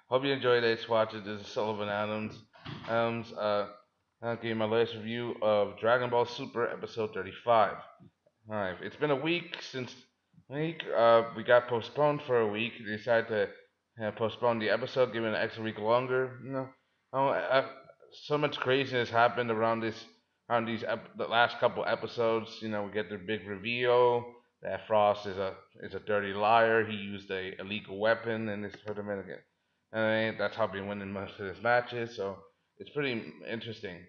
Hope you enjoyed H Watches. This is Sullivan Adams. I'll give you my latest review of Dragon Ball Super Episode 35. Alright, it's been a week since we got postponed for a week. They decided to postpone the episode, give it an extra week longer. Oh, so much craziness happened around the last couple episodes. We get the big reveal that Frost is a dirty liar. He used a illegal weapon in this tournament again, and that's how he's winning most of his matches. So it's pretty interesting.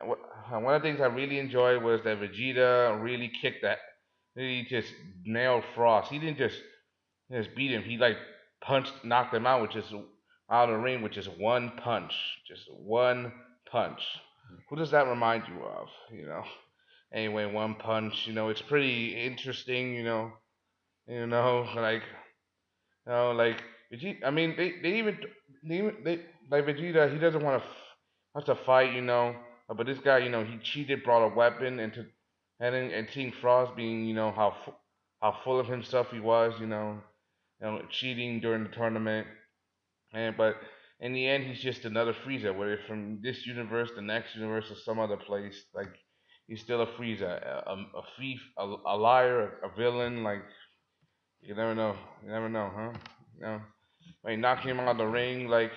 One of the things I really enjoyed was that Vegeta really kicked that. He just nailed Frost. He didn't just beat him. He like knocked him out, out of the ring, with just one punch. Just one punch. Who does that remind you of? Anyway, one punch. It's pretty interesting. You know, like like Vegeta. I mean, they like Vegeta. He doesn't want to have to fight. But this guy, he cheated, brought a weapon into, and seeing Frost being, how full of himself he was. Cheating during the tournament, but in the end, he's just another Frieza. Whether it's from this universe, the next universe, or some other place, like he's still a Frieza, a thief, a liar, a villain. Like you never know, huh? You know, like knocking him out of the ring, like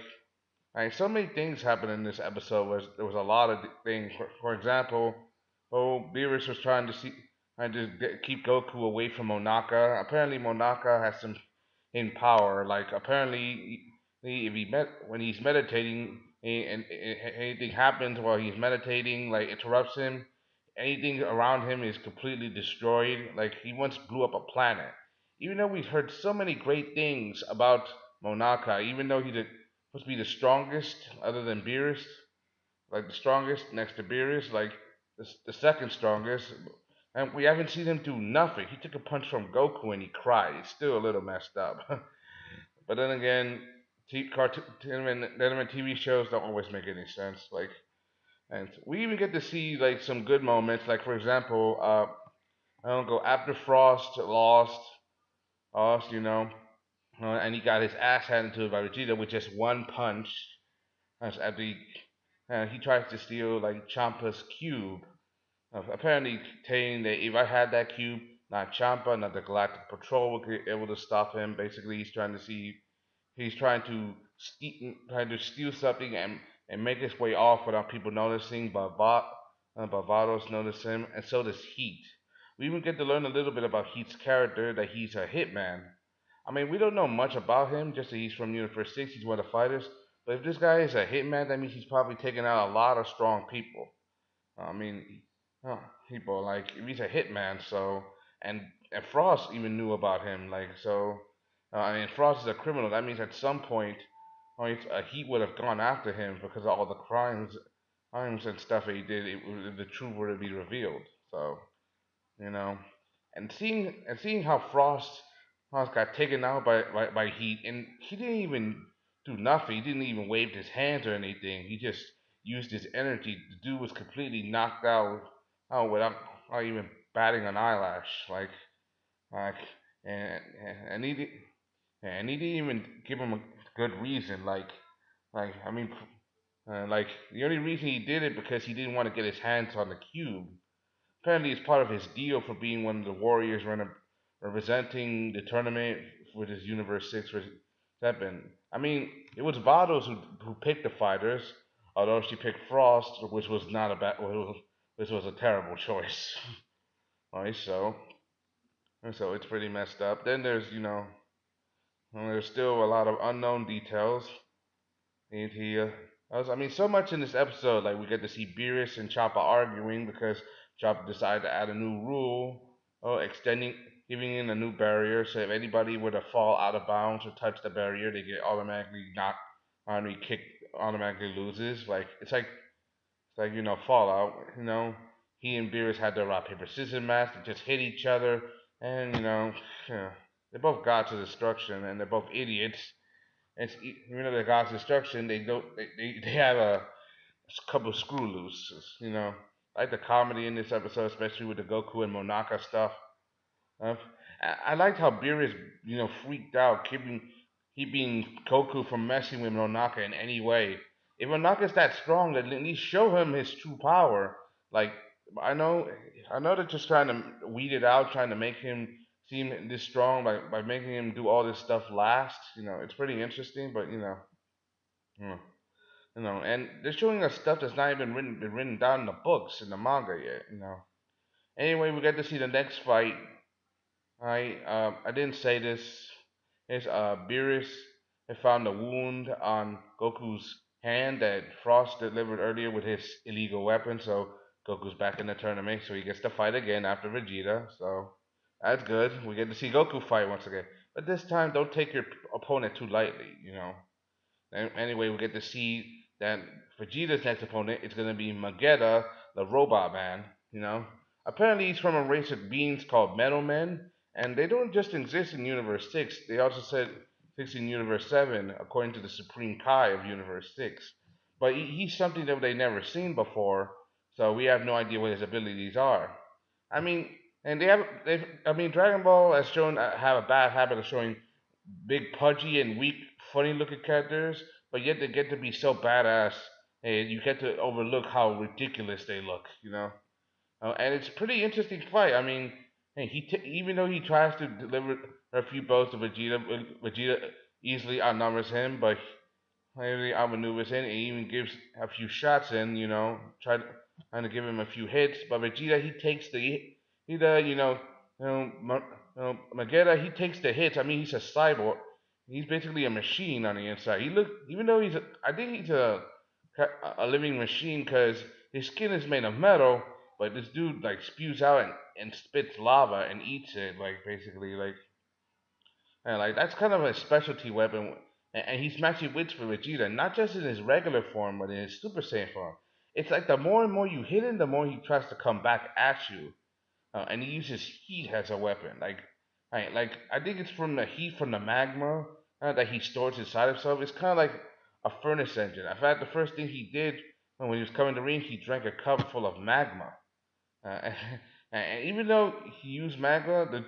so many things happened in this episode. There was a lot of things. For example, Beerus was trying to keep Goku away from Monaka. Apparently, Monaka has some in power. Like apparently, if when he's meditating and anything happens while he's meditating, like interrupts him, anything around him is completely destroyed. Like he once blew up a planet. Even though we've heard so many great things about Monaka, even though he's supposed to be the strongest other than Beerus, like the strongest next to Beerus, like the second strongest, and we haven't seen him do nothing. He took a punch from Goku and he cried. He's still a little messed up. But then again, cartoon anime TV shows don't always make any sense. And we even get to see like some good moments. Like for example, I don't go after Frost lost, and he got his ass handed to him by Vegeta with just one punch. That's after he tries to steal like Champa's cube. Apparently, saying that if I had that cube, not Champa, not the Galactic Patrol would be able to stop him. Basically, he's trying to steal something and make his way off without people noticing. But Vados notice him, and so does Heat. We even get to learn a little bit about Heat's character, that he's a hitman. I mean, we don't know much about him, just that he's from Universe 6, he's one of the fighters. But if this guy is a hitman, that means he's probably taken out a lot of strong people. I mean, huh, people like if he's a hitman, so and Frost even knew about him, like so. I mean, Frost is a criminal. That means at some point, he would have gone after him because of all the crimes and stuff that he did. The truth would be revealed. So you know, and seeing how Frost got taken out by Heat, and he didn't even do nothing. He didn't even wave his hands or anything. He just used his energy. The dude was completely knocked out without even batting an eyelash. Like, and and he did, and he didn't even give him a good reason. Like I mean, like the only reason he did it because he didn't want to get his hands on the cube. Apparently, it's part of his deal for being one of the warriors representing the tournament with his Universe 6 weapon. I mean, it was Vados who picked the fighters, although she picked Frost, which was not a bad, which was a terrible choice. Alright, so it's pretty messed up. Then there's still a lot of unknown details. And I mean, so much in this episode. Like we get to see Beerus and Choppa arguing because Choppa decided to add a new rule, giving in a new barrier. So if anybody were to fall out of bounds or touch the barrier, they get automatically knocked, automatically kicked, automatically loses. It's like Fallout. He and Beerus had their rock paper scissors match. They just hit each other, and yeah, they're both gods of destruction, and they're both idiots. And even though they're gods of destruction, they don't they have a couple of screw looses. I like the comedy in this episode, especially with the Goku and Monaka stuff. Uh, I liked how Beerus, freaked out, keeping Goku from messing with Monaka in any way. If Monaka's that strong, then at least show him his true power. Like I know, I know they're just trying to weed it out, trying to make him seem this strong by making him do all this stuff last. It's pretty interesting, but you know, and they're showing us stuff that's not even been written down in the books in the manga yet. Anyway, we get to see the next fight. I didn't say this. Is Beerus had found a wound on Goku's hand that Frost delivered earlier with his illegal weapon, so Goku's back in the tournament, so he gets to fight again after Vegeta. So that's good. We get to see Goku fight once again, but this time don't take your opponent too lightly. Anyway, we get to see that Vegeta's next opponent is going to be Magetta, the robot man. Apparently he's from a race of beings called Metal Men, and they don't just exist in Universe 6. They also said exist in Universe 7, according to the Supreme Kai of Universe 6. But he's something that they never seen before, so we have no idea what his abilities are. I mean, and Dragon Ball has shown have a bad habit of showing big, pudgy, and weak, funny-looking characters, but yet they get to be so badass, and you get to overlook how ridiculous they look. And it's a pretty interesting fight. I mean, hey, even though he tries to deliver a few blows to Vegeta, Vegeta easily outnumbers him, but he outmaneuvers him and even gives a few shots in. Trying to give him a few hits, but Vegeta he takes Magetta he takes the hits. I mean, he's a cyborg. He's basically a machine on the inside. Even though I think he's a living machine because his skin is made of metal, but this dude like spews out and spits lava and eats it, like basically like, and like that's kind of a specialty weapon. And he's matching wits for Vegeta, not just in his regular form, but in his Super Saiyan form. It's like the more and more you hit him, the more he tries to come back at you, and he uses heat as a weapon. I think it's from the heat from the magma that he stores inside himself. It's kind of like a furnace engine. In fact, the first thing he did when he was coming to the ring, he drank a cup full of magma. Uh, and even though he used magma, the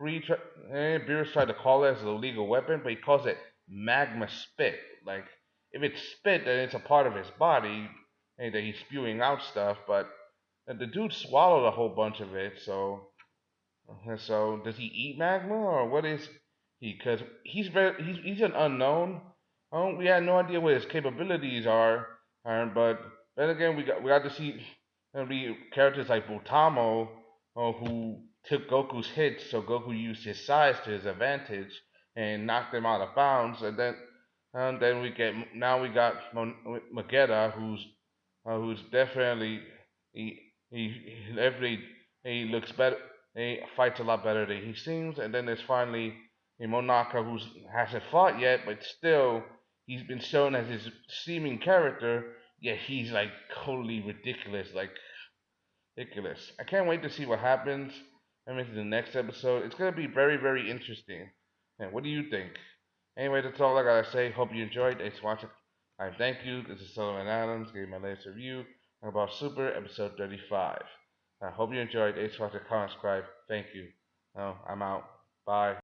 Beerus tried to call it as a legal weapon, but he calls it magma spit. Like, if it's spit, then it's a part of his body and that he's spewing out stuff, but the dude swallowed a whole bunch of it, so does he eat magma or what is he? Because he's an unknown. We had no idea what his capabilities are, but then again we got to see be characters like Butamo, who took Goku's hits, so Goku used his size to his advantage and knocked him out of bounds, and then we got Magetta, who's definitely he definitely he looks better. He fights a lot better than he seems. And then there's finally Monaka, who hasn't fought yet, but still he's been shown as his seeming character. Yet he's like totally ridiculous, like ridiculous. I can't wait to see what happens. I mean, the next episode. It's gonna be very, very interesting. And what do you think? Anyway, that's all I gotta say. Hope you enjoyed. Thanks for watching. I thank you. This is Sullivan Adams giving my latest review about Super episode 35. I hope you enjoyed. Thanks for watching. Comment, subscribe. Thank you. I'm out. Bye.